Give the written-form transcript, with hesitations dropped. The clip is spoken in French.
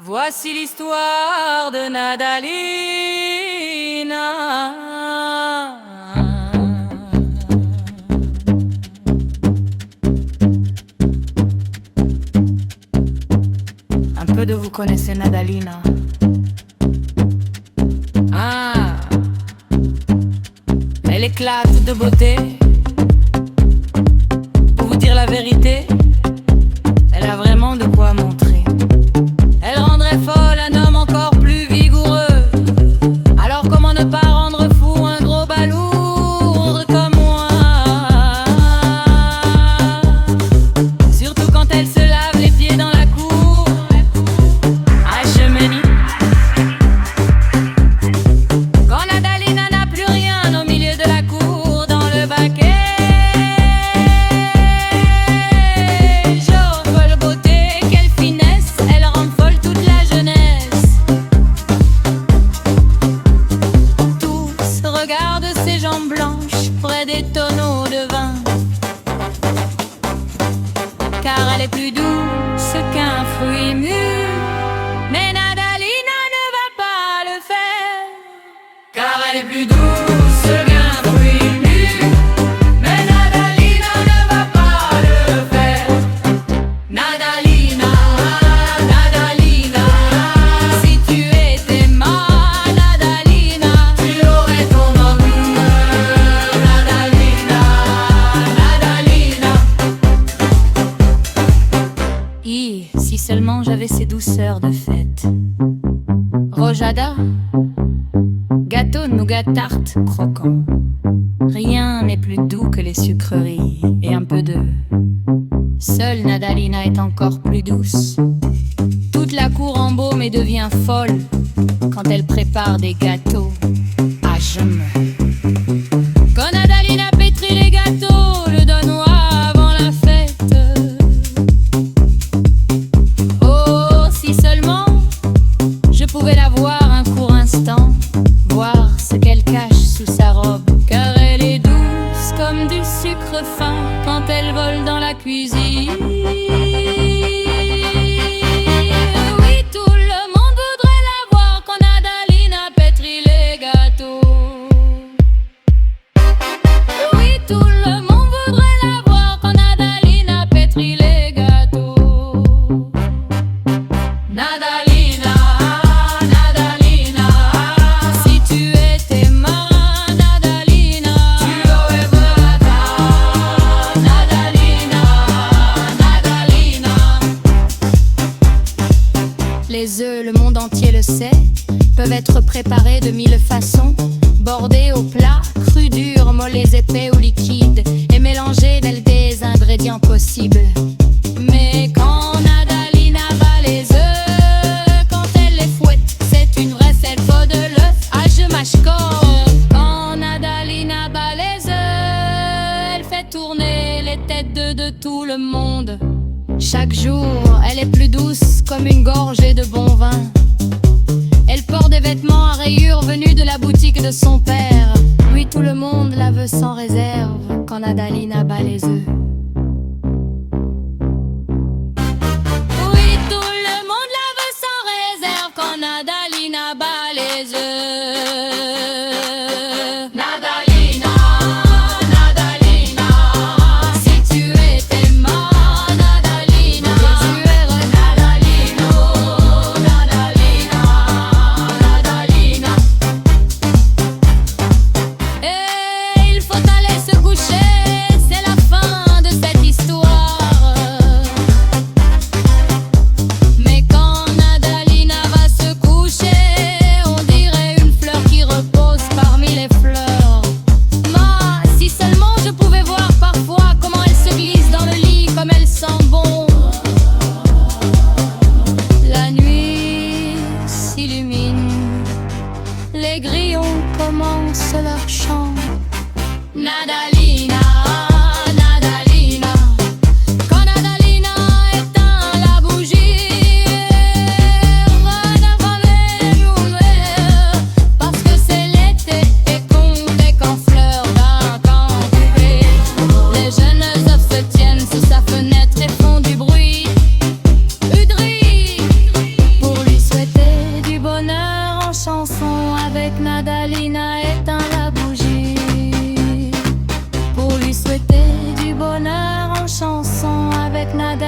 Voici l'histoire de Nadalina. Un peu de vous connaissez Nadalina. Ah, elle éclate de beauté. Pour vous dire la vérité, elle a vraiment de quoi montrer. Elle rendrait folle un homme encore plus vigoureux. Alors comment ne pas rendre fou un gros balourd comme moi? Surtout quand elle se lave les pieds dans la cour. Ah, je me dis, quand Nadalina n'a plus rien au milieu de la cour, dans le baquet. Des tonneaux de vin, car elle est plus douce qu'un fruit mûr. Mais Nadalina ne va pas le faire, car elle est plus douce qu'un fruit mûr. Mais Nadalina ne va pas le faire. Nadalina, Nadalina, si tu étais ma Nadalina, tu aurais ton homme. Si seulement j'avais ces douceurs de fête. Rojada, gâteau, nougat, tarte, croquant. Rien n'est plus doux que les sucreries et un peu de... Seule Nadalina est encore plus douce. Toute la cour embaume et devient folle quand elle prépare des gâteaux à jamais. Quand Nadalina pétrit les gâteaux, le donnois avant la fête. La voir un court instant, voir ce qu'elle cache sous sa robe, car elle est douce comme du sucre fin quand elle vole dans la cuisine. Oui, tout le monde voudrait la voir quand Nadalina pétrit les gâteaux. Oui, tout le monde voudrait la voir quand Nadalina pétrit les gâteaux. Nadalina. Les œufs, le monde entier le sait, peuvent être préparés de 1000 façons, bordés au plat, crus, durs, mollets, épais ou liquides, et mélangés des ingrédients possibles. Mais quand Nadalina bat les œufs, quand elle les fouette, c'est une vraie selfie de l'œuf. Ah, je mâche corps. Quand Nadalina bat les œufs, elle fait tourner les têtes de tout le monde. Chaque jour, elle est plus douce comme une gorgée de bon vin. Elle porte des vêtements à rayures venus de la boutique de son père. Oui, tout le monde la veut sans réserve quand Nadalina bat les œufs. Oui, tout le monde la veut sans réserve quand Nadalina bat les œufs. Nadalina, Nadalina, si tu étais ma Nadalina, tu es Nadalino, Nadalina, Nadalina. Et il faut aller se coucher, c'est la fin de avec nada